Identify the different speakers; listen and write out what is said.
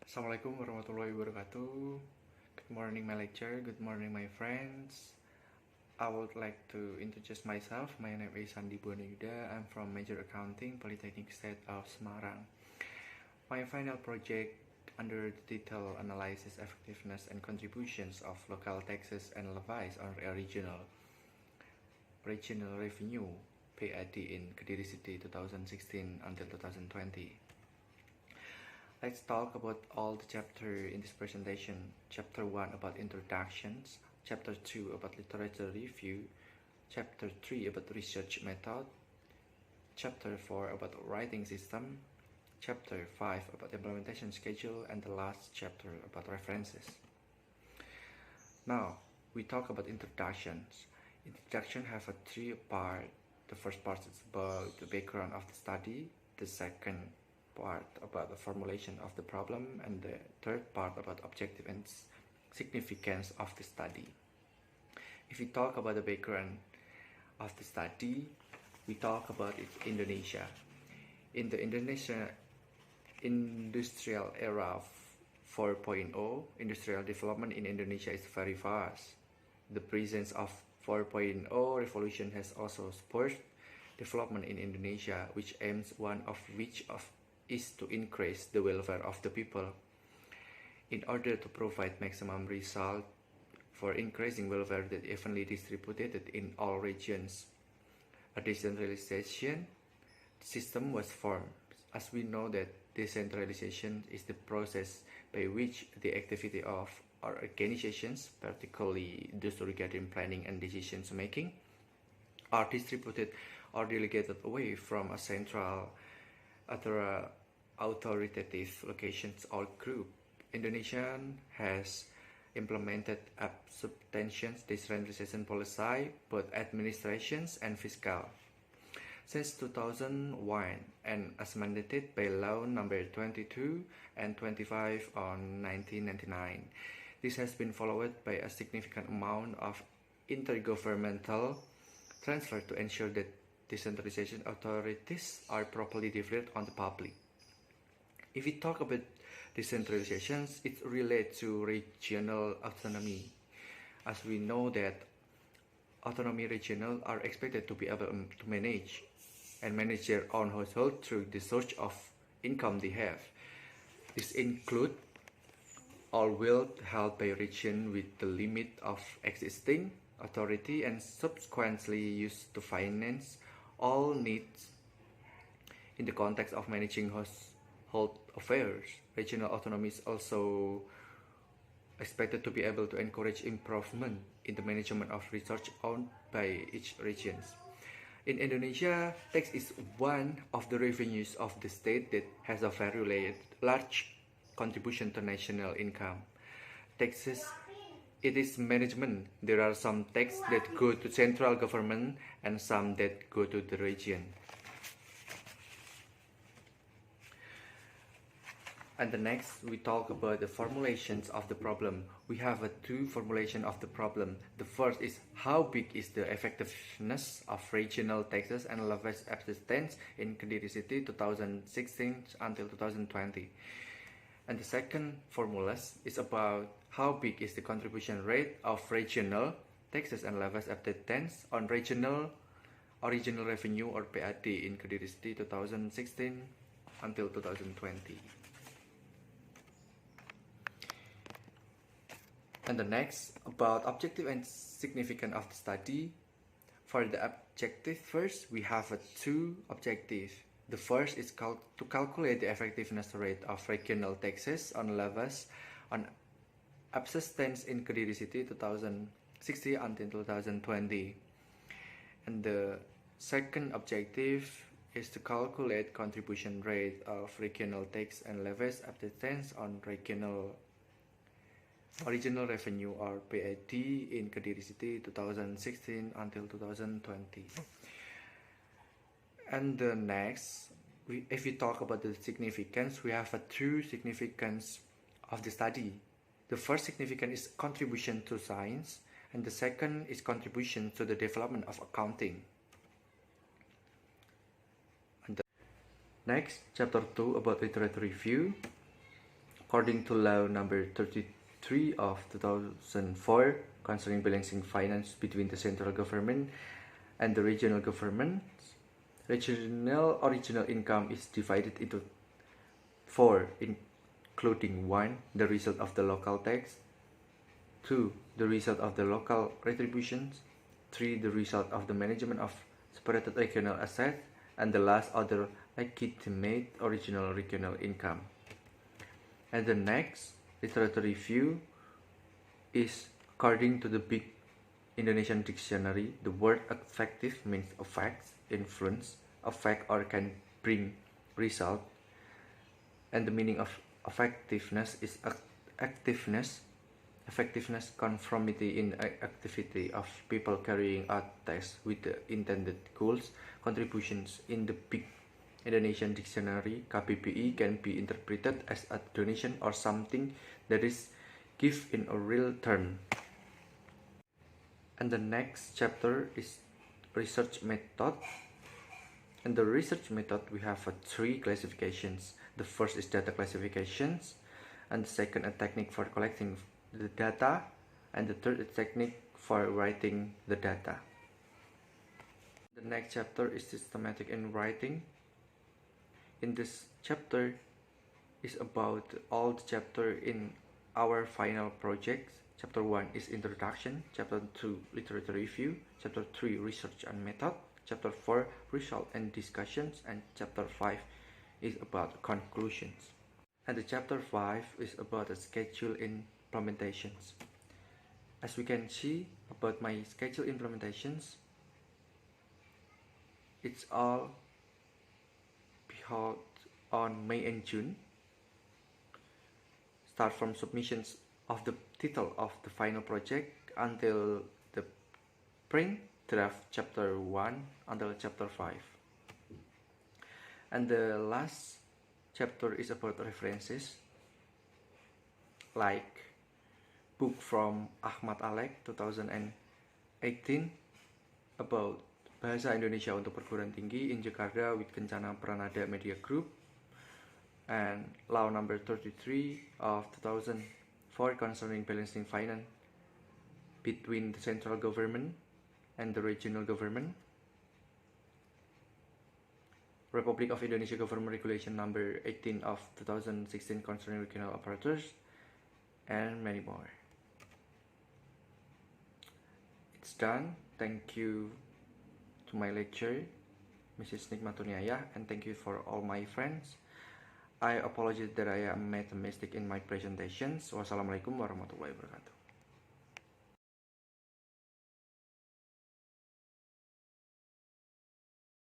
Speaker 1: Assalamualaikum warahmatullahi wabarakatuh. Good morning my lecturer, good morning my friends. I would like to introduce myself. My name is Sandi Buana Yudha. I'm from Major Accounting, Polytechnic State of Semarang. My final project under the title Analysis Effectiveness and Contributions of Local Taxes and Levies on Regional Revenue (PAD) in Kediri City 2016 until 2020. Let's talk about all the chapters in this presentation. Chapter 1 about introductions, Chapter 2 about literature review, Chapter 3 about research method, Chapter 4 about writing system, Chapter 5 about implementation schedule, and the last chapter about references. Now, we talk about introductions. Introduction have a three part. The first part is about the background of the study, the second part about the formulation of the problem, and the third part about objective and significance of the study. If we talk about the background of the study, we talk about Indonesia. In the Indonesia industrial era 4.0, industrial development in Indonesia is very fast. The presence of 4.0 revolution has also spurred development in Indonesia, which aims one of which is to increase the welfare of the people. In order to provide maximum result for increasing welfare that evenly distributed in all regions, a decentralization system was formed. As we know that decentralization is the process by which the activity of organizations, particularly those regarding planning and decision making, are distributed or delegated away from a central authoritative locations or group. Indonesia has implemented a substantial decentralization policy, both administrations and fiscal, since 2001, and as mandated by Law Number 22 and 25 on 1999. This has been followed by a significant amount of intergovernmental transfer to ensure that decentralization authorities are properly delivered on the public. If we talk about decentralization, it relates to regional autonomy. As we know that autonomy regional are expected to be able to manage their own household through the source of income they have. This include all wealth held by region with the limit of existing authority and subsequently used to finance all needs in the context of managing household affairs. Regional autonomy is also expected to be able to encourage improvement in the management of resources owned by each region. In Indonesia, tax is one of the revenues of the state that has a very large contribution to national income. Taxes, it is management. There are some taxes that go to central government and some that go to the region. And the next, we talk about the formulations of the problem. We have two formulations of the problem. The first is how big is the effectiveness of regional taxes and levies existence in Kediri City 2016 until 2020. And the second formula is about how big is the contribution rate of regional taxes and levies existence on regional original revenue or PAD in Kediri City 2016 until 2020. And the next, about objective and significance of the study. For the objective first, we have two objectives. The first is to calculate the effectiveness rate of regional taxes on levies on subsistence in Kediri City 2060 until 2020. And the second objective is to calculate contribution rate of regional tax and levies subsistence on original revenue or PAD in Kediri City 2016 until 2020. And the next, if we talk about the significance, we have two significance of the study. The first significance is contribution to science, and the second is contribution to the development of accounting. And next, chapter 2 about literature review. according to Law number 33 of 2004 concerning balancing finance between the central government and the regional government. Regional original income is divided into 4, including 1, the result of the local tax, 2, the result of the local retributions, 3, the result of the management of separated regional assets, and the last other legitimate original regional income. And the next literature review is according to the big Indonesian dictionary. The word effective means effects, influence, affect or can bring result, and the meaning of effectiveness is activeness, effectiveness, conformity in activity of people carrying out tasks with the intended goals. Contributions in the big Indonesian dictionary KBBI can be interpreted as a donation or something that is given in a real term. And the next chapter is research method. In the research method we have 3 classifications. The first is data classifications, and the second a technique for collecting the data, and the third a technique for writing the data. The next chapter is systematic in writing. In this chapter is about all the chapter in our final projects. Chapter 1 is introduction, chapter 2 literature review, chapter 3 research and method, chapter 4 result and discussions, and chapter 5 is about conclusions. And the chapter 5 is about the schedule implementations. As we can see about my schedule implementations, it's all held on May and June. Start from submissions of the title of the final project until the print draft chapter 1 until chapter 5. And the last chapter is about references, like book from Ahmad Alek 2018 about Bahasa Indonesia untuk Perguruan Tinggi in Jakarta with Kencana Pranada Media Group, and Law number 33 of 2004 concerning balancing finance between the central government and the regional government, Republic of Indonesia Government Regulation number 18 of 2016 concerning regional operators, and many more. It's done. Thank you to my lecturer, Mrs. Nikmatuniaya, and thank you for all my friends. I apologize that I made a mistake in my presentations. Wassalamualaikum warahmatullahi wabarakatuh.